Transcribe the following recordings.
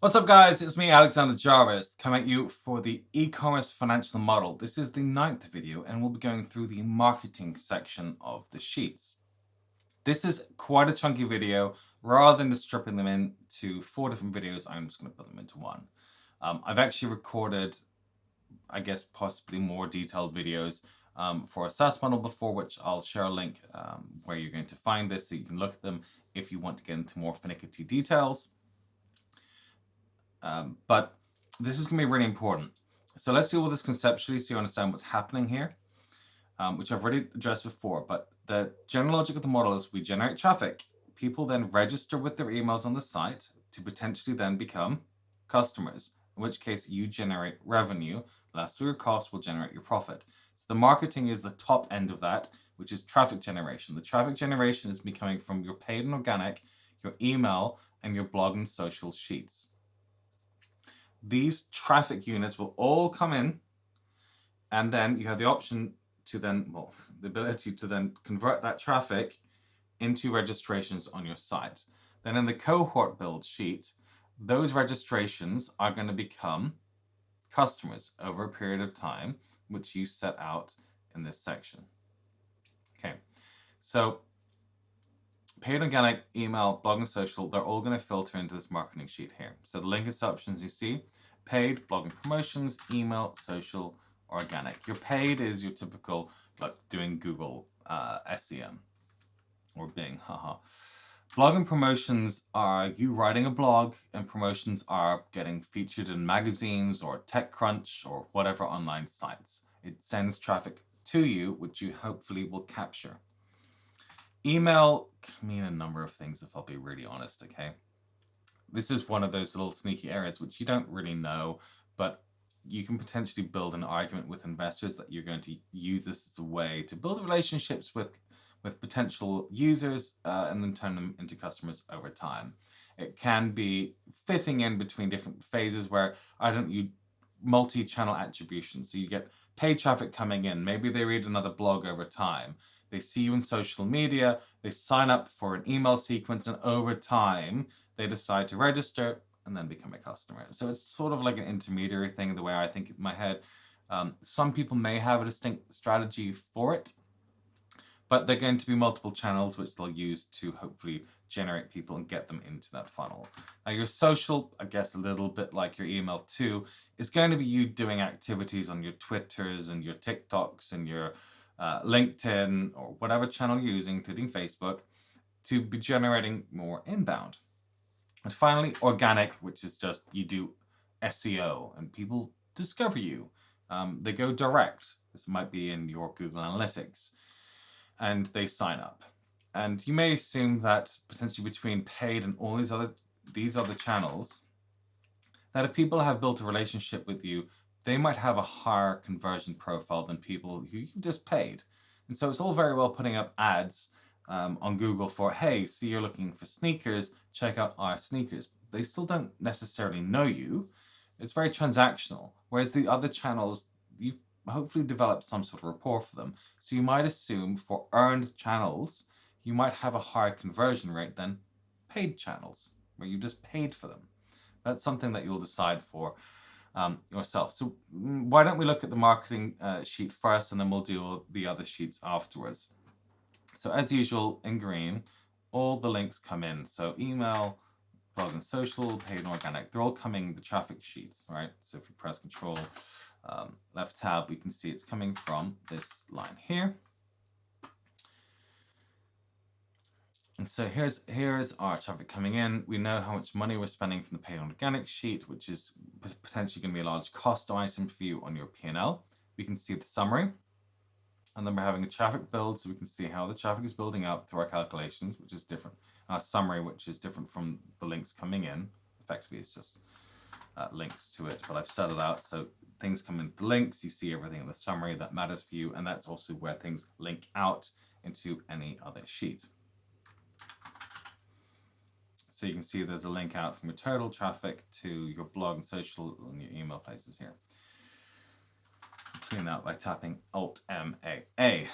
What's up, guys? It's me, Alexander Jarvis, coming at you for the e-commerce financial model. This is the 9th video, and we'll be going through the marketing section of the sheets. This is quite a chunky video. Rather than just stripping them into 4 different videos, I'm just going to put them into one. I've actually recorded, I guess, possibly more detailed videos for a SaaS model before, which I'll share a link where you're going to find this so you can look at them if you want to get into more finicky details. But this is going to be really important. So let's deal with this conceptually so you understand what's happening here, which I've already addressed before. But the general logic of the model is we generate traffic. People then register with their emails on the site to potentially then become customers, in which case you generate revenue. Less through your cost will generate your profit. So the marketing is the top end of that, which is traffic generation. The traffic generation is coming from your paid and organic, your email, and your blog and social sheets. These traffic units will all come in, and then you have the option to then, well, the ability to then convert that traffic into registrations on your site. Then in the cohort build sheet, those registrations are going to become customers over a period of time, which you set out in this section. Okay, so paid organic, email, blog and social, they're all going to filter into this marketing sheet here. So the link options you see, paid, blog and promotions, email, social, organic. Your paid is your typical, like doing Google SEM or Bing, haha. Blog and promotions are you writing a blog, and promotions are getting featured in magazines or TechCrunch or whatever online sites. It sends traffic to you, which you hopefully will capture. Email can mean a number of things, if I'll be really honest, okay? This is one of those little sneaky areas which you don't really know, but you can potentially build an argument with investors that you're going to use this as a way to build relationships with potential users and then turn them into customers over time. It can be fitting in between different phases where you multi-channel attribution. So you get paid traffic coming in. Maybe they read another blog over time. They see you in social media, they sign up for an email sequence, and over time, they decide to register and then become a customer. So it's sort of like an intermediary thing, the way I think in my head. Some people may have a distinct strategy for it, but they're going to be multiple channels which they'll use to hopefully generate people and get them into that funnel. Now, your social, I guess a little bit like your email too, is going to be you doing activities on your Twitters and your TikToks and your LinkedIn or whatever channel you're using, including Facebook, to be generating more inbound. And finally, organic, which is just you do SEO and people discover you. They go direct. This might be in your Google Analytics, and they sign up. And you may assume that potentially between paid and all these other channels, that if people have built a relationship with you, they might have a higher conversion profile than people who you just paid. And so it's all very well putting up ads on Google for, hey, see you're looking for sneakers, check out our sneakers. They still don't necessarily know you. It's very transactional. Whereas the other channels, you hopefully develop some sort of rapport for them. So you might assume for earned channels, you might have a higher conversion rate than paid channels, where you just paid for them. That's something that you'll decide for yourself. So why don't we look at the marketing sheet first, and then we'll do the other sheets afterwards. So as usual, in green, all the links come in. So email, blog and social, paid and organic, they're all coming the traffic sheets, right? So if you press Control left tab, we can see it's coming from this line here. And so here's our traffic coming in. We know how much money we're spending from the paid and organic sheet, which is potentially going to be a large cost item for you on your P&L. We can see the summary. And then we're having a traffic build, so we can see how the traffic is building up through our calculations, which is different. Our summary, which is different from the links coming in. Effectively, it's just links to it, but I've set it out so things come into the links. You see everything in the summary that matters for you, and that's also where things link out into any other sheet. So you can see there's a link out from your total traffic to your blog and social and your email places here. Clean that by tapping Alt-M-A-A.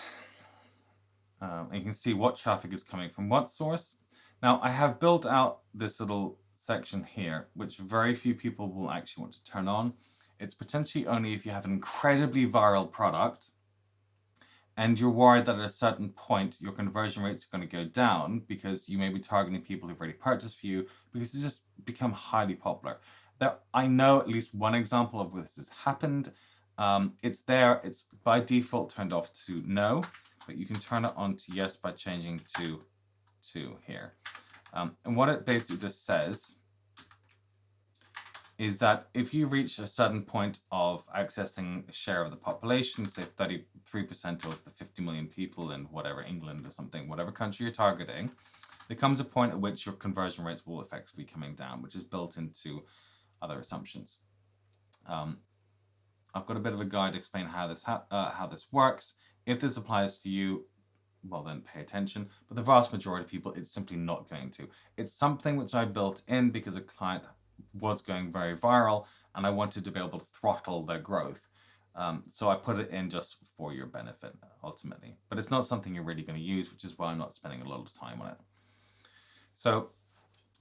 And you can see what traffic is coming from what source. Now, I have built out this little section here, which very few people will actually want to turn on. It's potentially only if you have an incredibly viral product and you're worried that at a certain point your conversion rates are going to go down because you may be targeting people who've already purchased for you because it's just become highly popular. I know at least one example of where this has happened. It's there. It's by default turned off to no, but you can turn it on to yes by changing to here. And what it basically just says is that if you reach a certain point of accessing a share of the population, say 33% of the 50 million people in whatever, England or something, whatever country you're targeting, there comes a point at which your conversion rates will effectively coming down, which is built into other assumptions. I've got a bit of a guide to explain how this works. If this applies to you, well then pay attention, but the vast majority of people, it's simply not going to. It's something which I built in because a client was going very viral and I wanted to be able to throttle their growth. So I put it in just for your benefit, ultimately. But it's not something you're really going to use, which is why I'm not spending a lot of time on it. So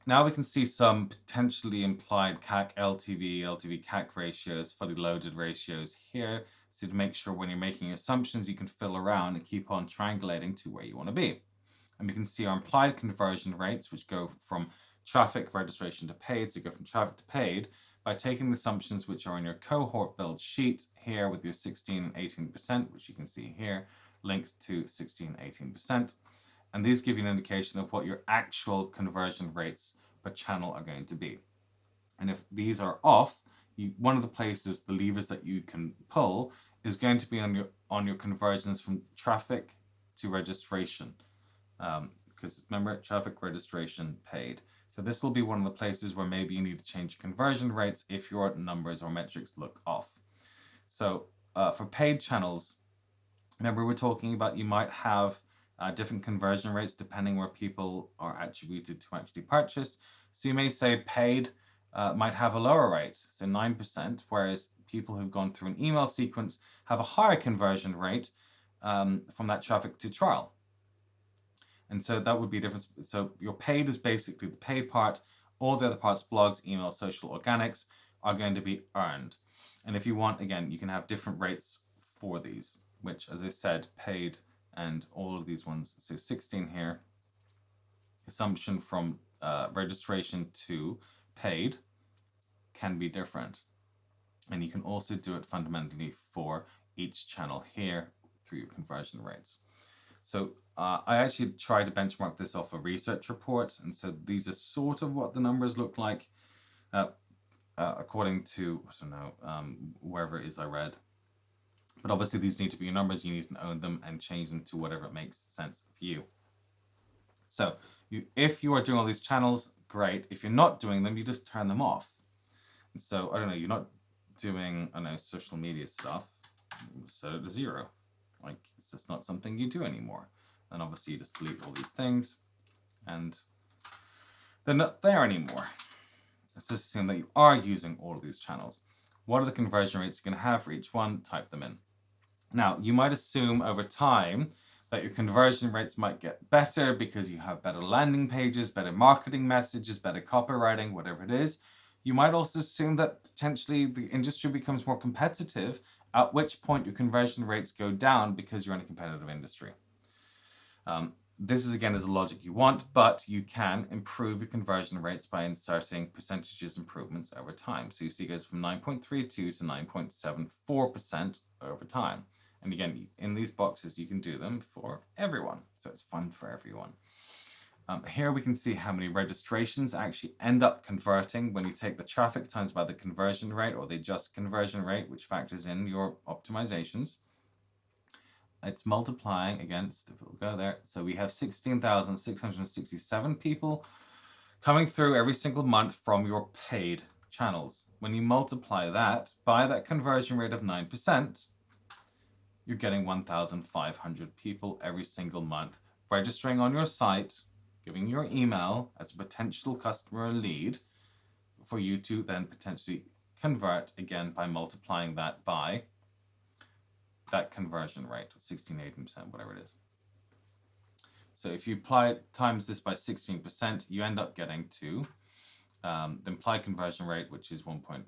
now we can see some potentially implied CAC, LTV CAC ratios, fully loaded ratios here. So to make sure when you're making assumptions, you can fill around and keep on triangulating to where you want to be. And we can see our implied conversion rates, which go from traffic registration to paid, so go from traffic to paid, by taking the assumptions which are in your cohort build sheet here with your 16 and 18%, which you can see here, linked to 16 and 18%. And these give you an indication of what your actual conversion rates per channel are going to be. And if these are off, one of the places, the levers that you can pull is going to be on your conversions from traffic to registration. Because remember, traffic, registration, paid. So this will be one of the places where maybe you need to change conversion rates if your numbers or metrics look off. So for paid channels, remember we're talking about you might have different conversion rates depending where people are attributed to actually purchase. So you may say paid might have a lower rate, so 9%, whereas people who've gone through an email sequence have a higher conversion rate from that traffic to trial. And so that would be a difference. So your paid is basically the paid part. All the other parts, blogs, email, social, organics, are going to be earned. And if you want, again, you can have different rates for these, which, as I said, paid and all of these ones. So 16 here, assumption from registration to paid can be different. And you can also do it fundamentally for each channel here through your conversion rates. So I actually tried to benchmark this off a research report. And so these are sort of what the numbers look like according to, I don't know, wherever it is I read. But obviously these need to be your numbers. You need to own them and change them to whatever makes sense for you. So if you are doing all these channels, great. If you're not doing them, you just turn them off. And so, I don't know, you're not doing, I don't know, social media stuff, set it to 0. Like, it's just not something you do anymore. And obviously you just delete all these things and they're not there anymore. Let's just assume that you are using all of these channels. What are the conversion rates you're going to have for each one? Type them in. Now, you might assume over time that your conversion rates might get better because you have better landing pages, better marketing messages, better copywriting, whatever it is. You might also assume that potentially the industry becomes more competitive, at which point your conversion rates go down because you're in a competitive industry. This is, again, is a logic you want, but you can improve your conversion rates by inserting percentages improvements over time. So you see it goes from 9.32 to 9.74% over time. And again, in these boxes, you can do them for everyone. So it's fun for everyone. Here we can see how many registrations actually end up converting when you take the traffic times by the conversion rate or the adjusted conversion rate, which factors in your optimizations. It's multiplying against, if it will go there. So we have 16,667 people coming through every single month from your paid channels. When you multiply that by that conversion rate of 9%, you're getting 1,500 people every single month registering on your site, giving your email as a potential customer lead for you to then potentially convert again by multiplying that by that conversion rate, 16, 18%, whatever it is. So if you times this by 16%, you end up getting to the implied conversion rate, which is 1.4%,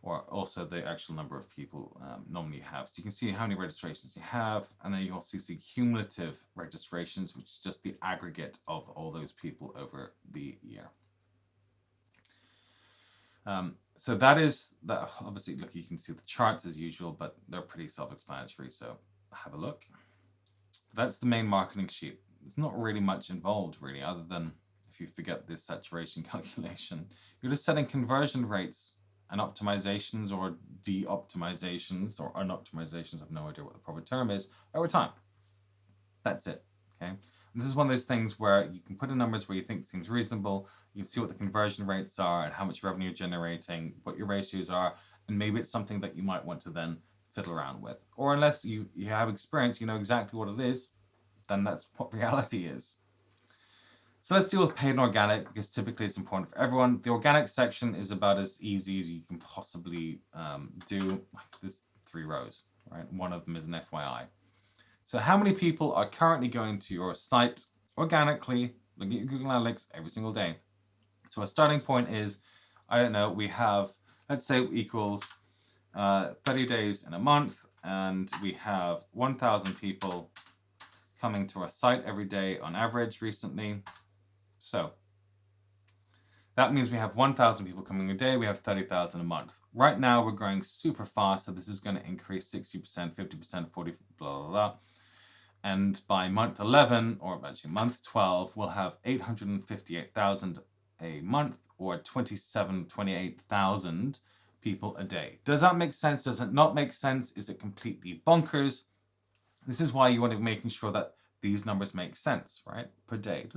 or also the actual number of people normally you have. So you can see how many registrations you have, and then you also see cumulative registrations, which is just the aggregate of all those people over the year. So that is that. Obviously, look, you can see the charts as usual, but they're pretty self-explanatory. So have a look. That's the main marketing sheet. There's not really much involved, really, other than if you forget this saturation calculation, you're just setting conversion rates and optimizations or de-optimizations or unoptimizations. I have no idea what the proper term is over time. That's it. Okay. And this is one of those things where you can put in numbers where you think seems reasonable. You can see what the conversion rates are and how much revenue you're generating, what your ratios are, and maybe it's something that you might want to then fiddle around with. Or unless you have experience, you know exactly what it is, then that's what reality is. So let's deal with paid and organic, because typically it's important for everyone. The organic section is about as easy as you can possibly do. There's 3 rows, right? One of them is an FYI. So how many people are currently going to your site organically, looking at Google Analytics every single day? So our starting point is, I don't know, we have, let's say equals 30 days in a month, and we have 1,000 people coming to our site every day on average recently. So that means we have 1,000 people coming a day, we have 30,000 a month. Right now we're growing super fast, so this is going to increase 60%, 50%, 40%, blah, blah, blah. And by month 11, or actually month 12, we'll have 858,000 a month, or 28,000 people a day. Does that make sense? Does it not make sense? Is it completely bonkers? This is why you want to be making sure that these numbers make sense, right? Per day.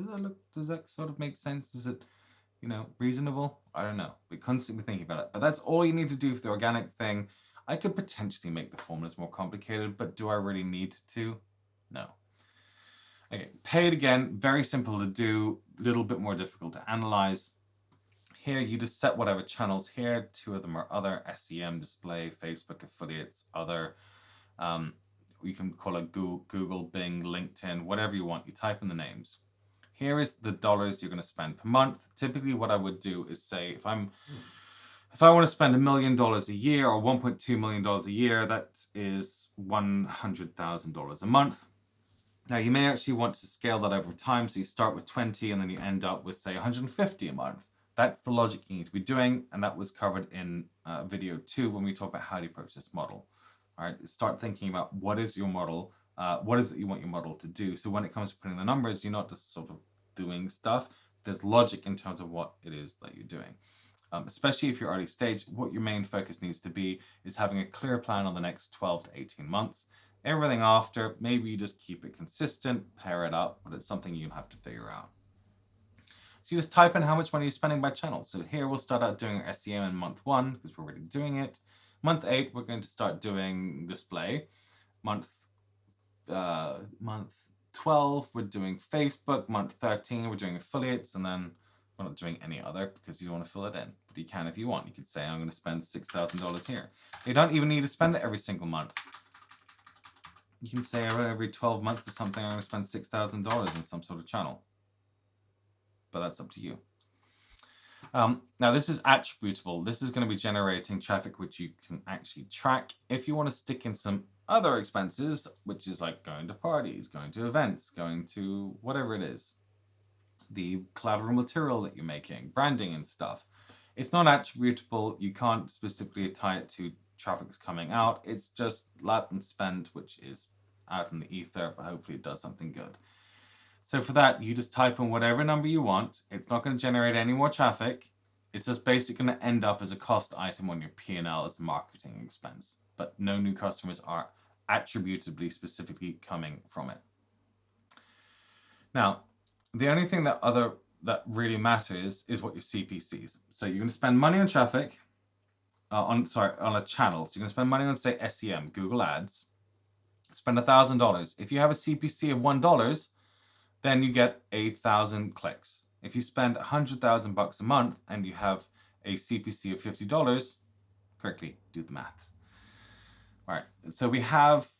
Does that sort of make sense? Is it, reasonable? I don't know. We're constantly thinking about it. But that's all you need to do for the organic thing. I could potentially make the formulas more complicated, but do I really need to? No. Okay, paid again, very simple to do, a little bit more difficult to analyze. Here you just set whatever channels here. 2 of them are other, SEM, display, Facebook, affiliates, other. You can call it Google, Bing, LinkedIn, whatever you want. You type in the names. Here is the dollars you're going to spend per month. Typically what I would do is say, if I want to spend $1 million a year or $1.2 million a year, that is $100,000 a month. Now you may actually want to scale that over time. So you start with 20 and then you end up with, say, 150 a month. That's the logic you need to be doing. And that was covered in video 2 when we talk about how to approach this model. All right, start thinking about what is your model, what is it you want your model to do. So when it comes to putting the numbers, you're not just sort of doing stuff. There's logic in terms of what it is that you're doing. Especially if you're early stage, what your main focus needs to be is having a clear plan on the next 12 to 18 months. Everything after, maybe you just keep it consistent, pair it up, but it's something you'll have to figure out. So you just type in how much money you're spending by channel. So here we'll start out doing our SEM in month 1 because we're already doing it. Month 8, we're going to start doing display. Month 12, we're doing Facebook. Month 13, we're doing affiliates, and then we're not doing any other because you don't want to fill it in. But you can if you want. You could say, I'm going to spend $6,000 here. You don't even need to spend it every single month. You can say every 12 months or something, I'm going to spend $6,000 in some sort of channel. But that's up to you. Now this is attributable. This is going to be generating traffic which you can actually track. If you want to stick in some other expenses, which is like going to parties, going to events, going to whatever it is, the collateral material that you're making, branding and stuff, it's not attributable. You can't specifically tie it to traffic that's coming out. It's just latent spend, which is out in the ether, but hopefully it does something good. So for that, you just type in whatever number you want. It's not going to generate any more traffic. It's just basically going to end up as a cost item on your P&L as a marketing expense. But no new customers are attributably specifically coming from it. Now, the only thing that really matters is what your CPCs. So you're going to spend money on traffic, on a channel. So you're going to spend money on, say, SEM, Google Ads. Spend $1,000. If you have a CPC of $1, then you get 1,000 clicks. If you spend $100,000 a month and you have a CPC of $50, quickly do the math. All right, so we have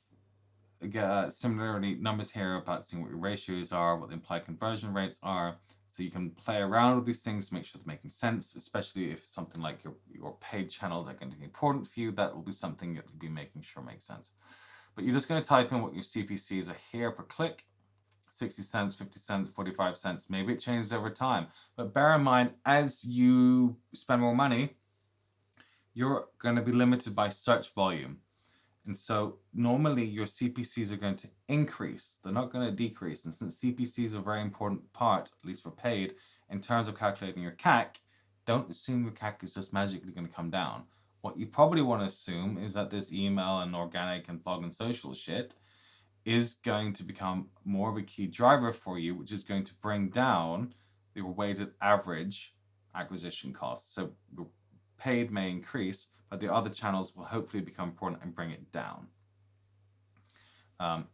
similarly numbers here about seeing what your ratios are, what the implied conversion rates are. So you can play around with these things to make sure they're making sense, especially if something like your paid channels are going to be important for you. That will be something that you'll be making sure makes sense. But you're just going to type in what your CPCs are here per click. 60 cents, 50 cents, 45 cents. Maybe it changes over time. But bear in mind, as you spend more money, you're going to be limited by search volume. And so normally your CPCs are going to increase. They're not going to decrease. And since CPCs are a very important part, at least for paid, in terms of calculating your CAC, don't assume your CAC is just magically going to come down. What you probably want to assume is that this email and organic and blog and social shit is going to become more of a key driver for you, which is going to bring down your weighted average acquisition cost. So your paid may increase, but the other channels will hopefully become important and bring it down.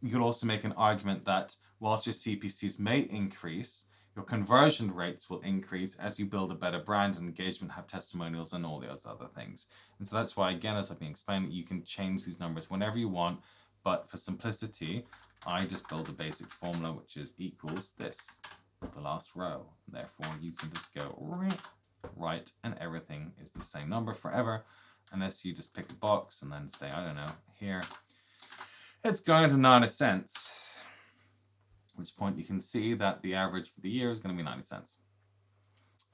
You could also make an argument that whilst your CPCs may increase, your conversion rates will increase as you build a better brand and engagement, have testimonials and all those other things. And so that's why, again, as I've been explaining, you can change these numbers whenever you want. But for simplicity, I just build a basic formula, which is equals this, the last row. Therefore, you can just go right, and everything is the same number forever, unless you just pick a box and then say, I don't know, here, it's going to 90 cents, at which point you can see that the average for the year is going to be 90 cents.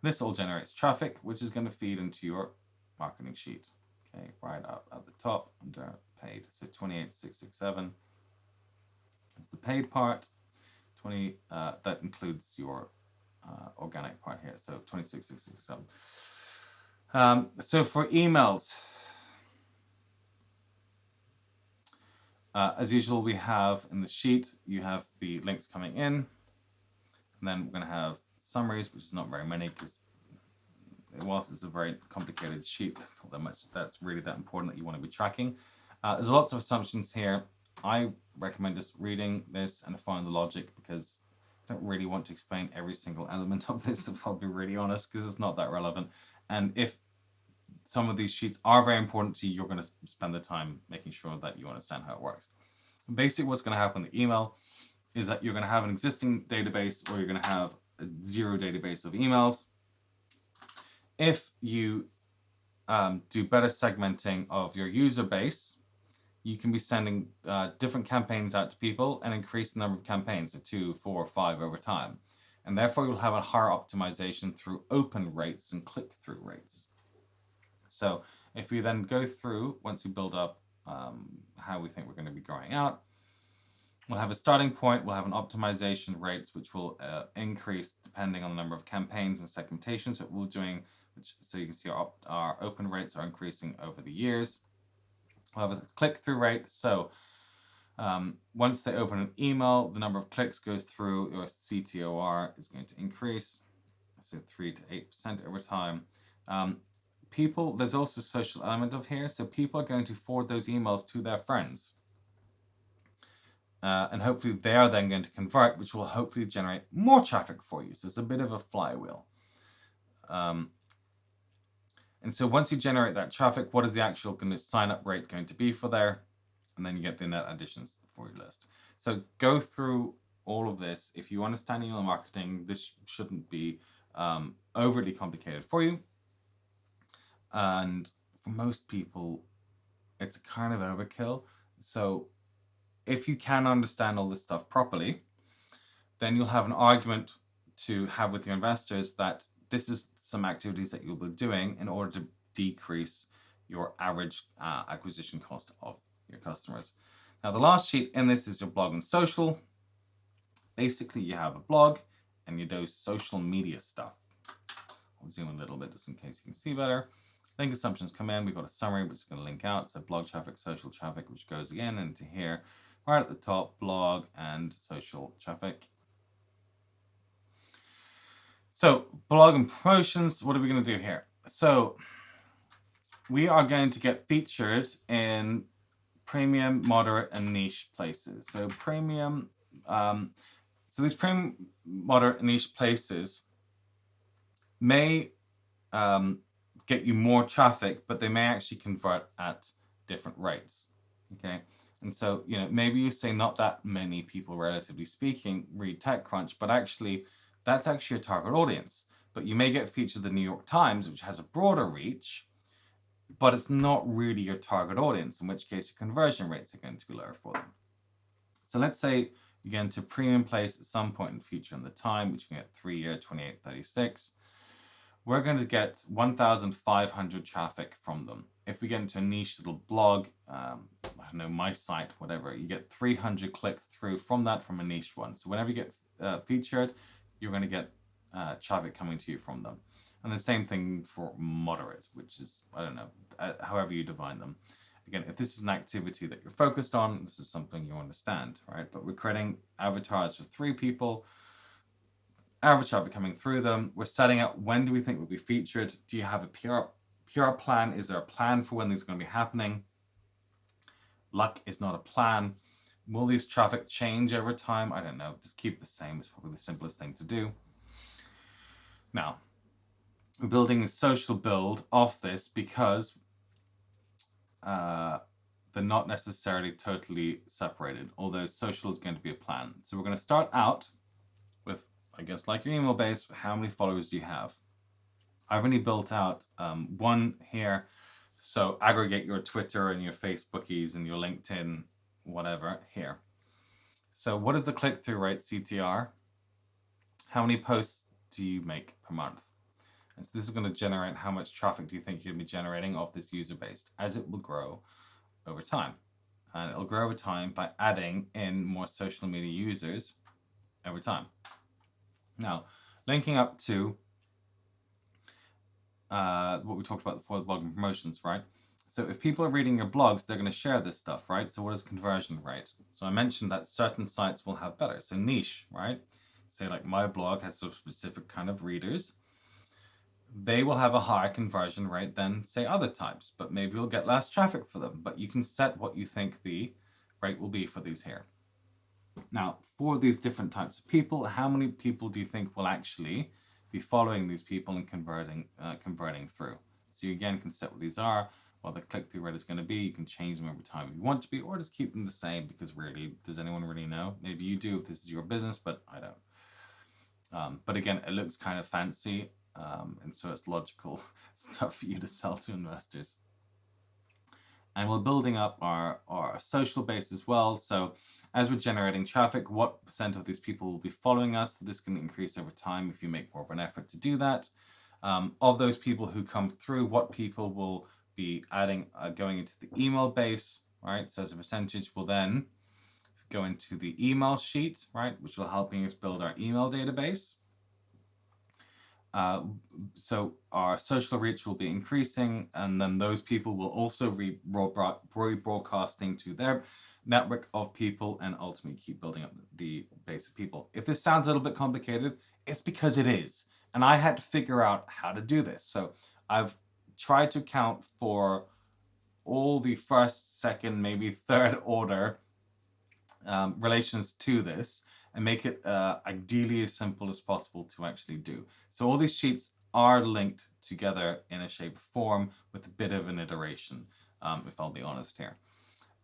This all generates traffic, which is going to feed into your marketing sheet. Okay, right up at the top under paid. So 28,667 is the paid part. That includes your organic part here. So 26,667. So for emails, as usual, we have in the sheet, you have the links coming in, and then we're going to have summaries, which is not very many because whilst it's a very complicated sheet, it's not that much that's really that important that you want to be tracking. There's lots of assumptions here. I recommend just reading this and following the logic because I don't really want to explain every single element of this, if I'll be really honest, because it's not that relevant. And if some of these sheets are very important to you, you're going to spend the time making sure that you understand how it works. Basically, what's going to happen in the email is that you're going to have an existing database or you're going to have a zero database of emails. If you do better segmenting of your user base, you can be sending different campaigns out to people and increase the number of campaigns to 2, 4, 5 over time. And therefore, you'll have a higher optimization through open rates and click-through rates. So if we then go through, once you build up how we think we're going to be growing out, we'll have a starting point, we'll have an optimization rates, which will increase depending on the number of campaigns and segmentations that we're doing. So you can see our open rates are increasing over the years. We'll have a click-through rate. So once they open an email, the number of clicks goes through, your CTOR is going to increase, so 3 to 8% over time. There's also a social element of here. So people are going to forward those emails to their friends. And hopefully they are then going to convert, which will hopefully generate more traffic for you. So it's a bit of a flywheel. And so once you generate that traffic, what is the actual sign up rate going to be for there? And then you get the net additions for your list. So go through all of this. If you understand email marketing, this shouldn't be overly complicated for you. And for most people, it's a kind of overkill. So if you can understand all this stuff properly, then you'll have an argument to have with your investors that this is some activities that you'll be doing in order to decrease your average acquisition cost of your customers. Now, the last sheet in this is your blog and social. Basically, you have a blog and you do social media stuff. I'll zoom in a little bit just in case you can see better. Link assumptions come in. We've got a summary which is going to link out. So blog traffic, social traffic, which goes again into here, right at the top, blog and social traffic. So blog and promotions, what are we going to do here? So we are going to get featured in premium, moderate, and niche places. So premium, so these premium, moderate, and niche places may get you more traffic, but they may actually convert at different rates. Okay. And so, maybe you say not that many people, relatively speaking, read TechCrunch, but actually that's actually your target audience. But you may get featured in the New York Times, which has a broader reach, but it's not really your target audience, in which case your conversion rates are going to be lower for them. So let's say you get into premium place at some point in the future in the time, which you can get 3-year, 28, 36. We're going to get 1,500 traffic from them. If we get into a niche little blog, I don't know, my site, whatever, you get 300 clicks through from that, from a niche one. So whenever you get featured, you're going to get traffic coming to you from them. And the same thing for moderate, which is, I don't know, however you define them. Again, if this is an activity that you're focused on, this is something you understand, right? But we're creating avatars for 3 people, average traffic coming through them. We're setting out when do we think we'll be featured? Do you have a PR plan? Is there a plan for when these are going to be happening? Luck is not a plan. Will these traffic change over time? I don't know. Just keep the same. It's probably the simplest thing to do. Now, we're building a social build off this because they're not necessarily totally separated, although social is going to be a plan. So we're going to start out with, I guess, like your email base, how many followers do you have? I've only built out one here. So aggregate your Twitter and your Facebookies and your LinkedIn, whatever, here. So what is the click-through rate, CTR? How many posts do you make per month? And so this is going to generate how much traffic do you think you'll be generating off this user base as it will grow over time. And it'll grow over time by adding in more social media users over time. Now, linking up to what we talked about before, the blog and promotions, right? So if people are reading your blogs, they're going to share this stuff, right? So what is conversion rate? So I mentioned that certain sites will have better. So niche, right? Say like my blog has a specific kind of readers. They will have a higher conversion rate than, say, other types, but maybe you'll get less traffic for them. But you can set what you think the rate will be for these here. Now, for these different types of people, how many people do you think will actually be following these people and converting through? So you again can set what these are, what the click-through rate is going to be. You can change them over time if you want to be, or just keep them the same, because really, does anyone really know? Maybe you do if this is your business, but I don't. But again, it looks kind of fancy, and so it's logical stuff for you to sell to investors. And we're building up our social base as well. So as we're generating traffic, what percent of these people will be following us? This can increase over time if you make more of an effort to do that. Of those people who come through, what people will be adding, going into the email base, right? So as a percentage will then go into the email sheet, right? Which will help us build our email database. So our social reach will be increasing, and then those people will also be broadcasting to their network of people and ultimately keep building up the base of people. If this sounds a little bit complicated, it's because it is. And I had to figure out how to do this. So I've tried to account for all the first, second, maybe third order relations to this, and make it ideally as simple as possible to actually do. So all these sheets are linked together in a shape or form with a bit of an iteration, if I'll be honest here.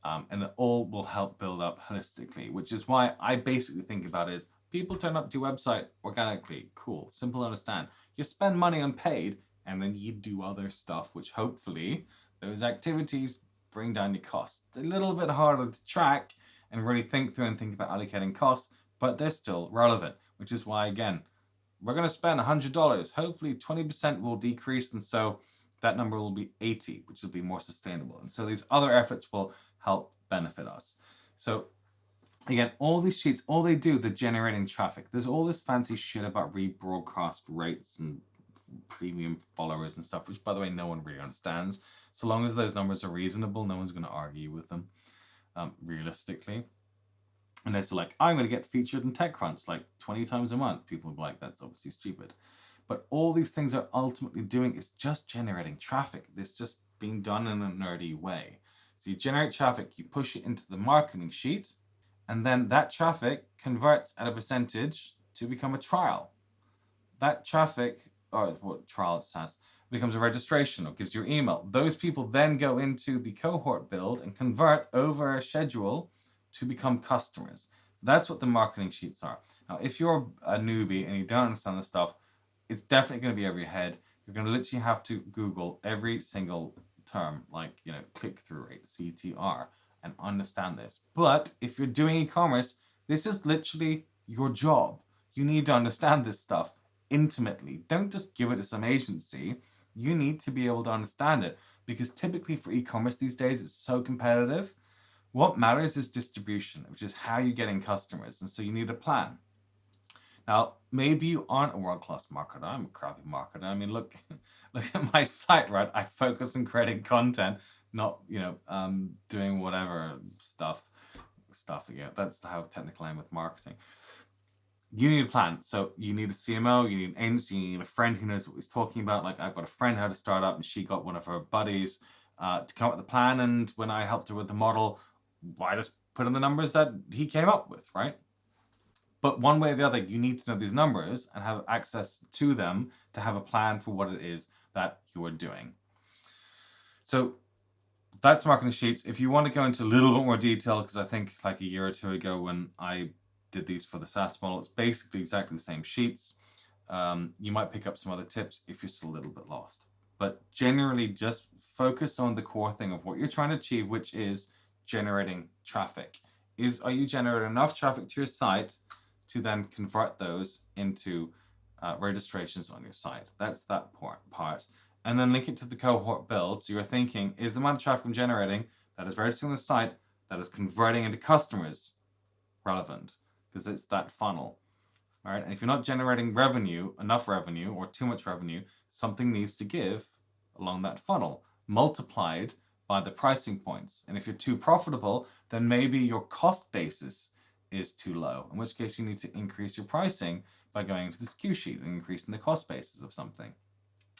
And it all will help build up holistically, which is why I basically think about it as people turn up to your website organically. Cool, simple to understand. You spend money on paid, and then you do other stuff, which hopefully those activities bring down your costs. It's a little bit harder to track and really think through and think about allocating costs, but they're still relevant, which is why, again, we're going to spend $100. Hopefully 20% will decrease, and so that number will be 80, which will be more sustainable. And so these other efforts will help benefit us. So again, all these sheets, all they do, they're generating traffic. There's all this fancy shit about rebroadcast rates and premium followers and stuff, which, by the way, no one really understands. So long as those numbers are reasonable, no one's going to argue with them, realistically. And they're like, I'm going to get featured in TechCrunch like 20 times a month. People will be like, that's obviously stupid. But all these things are ultimately doing is just generating traffic. It's just being done in a nerdy way. So you generate traffic, you push it into the marketing sheet, and then that traffic converts at a percentage to become a trial. That traffic, or what trial it says, becomes a registration or gives your email. Those people then go into the cohort build and convert over a schedule to become customers. So that's what the marketing sheets are. Now, if you're a newbie and you don't understand this stuff, it's definitely going to be over your head. You're going to literally have to Google every single term, like, click-through rate, CTR, and understand this. But if you're doing e-commerce, this is literally your job. You need to understand this stuff intimately. Don't just give it to some agency. You need to be able to understand it, because typically for e-commerce these days, it's so competitive. What matters is distribution, which is how you're getting customers. And so you need a plan. Now, maybe you aren't a world-class marketer. I'm a crappy marketer. I mean, look, look at my site, right? I focus on creating content, not, doing whatever stuff. Yeah, that's how technical I am with marketing. You need a plan. So you need a CMO, you need an agency, you need a friend who knows what he's talking about. Like, I've got a friend who had a startup, and she got one of her buddies to come up with the plan. And when I helped her with the model, I just put in the numbers that he came up with, right? But one way or the other, you need to know these numbers and have access to them to have a plan for what it is that you are doing. So that's marketing sheets. If you want to go into a little bit more detail, because I think like a year or two ago when I did these for the SaaS model, it's basically exactly the same sheets. You might pick up some other tips if you're still a little bit lost. But generally, just focus on the core thing of what you're trying to achieve, which is generating traffic. Are you generating enough traffic to your site to then convert those into registrations on your site? That's that part. And then link it to the cohort build. So you're thinking, is the amount of traffic I'm generating that is registering on the site, that is converting into customers, relevant? Because it's that funnel. All right. And if you're not generating revenue, enough revenue, or too much revenue, something needs to give along that funnel, multiplied by the pricing points. And if you're too profitable, then maybe your cost basis is too low, in which case you need to increase your pricing by going into the SKU sheet and increasing the cost basis of something.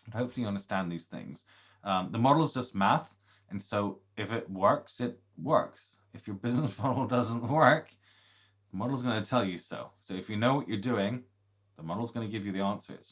And hopefully you understand these things. The model is just math. And so if it works, it works. If your business model doesn't work, the model is going to tell you so. So if you know what you're doing, the model is going to give you the answers.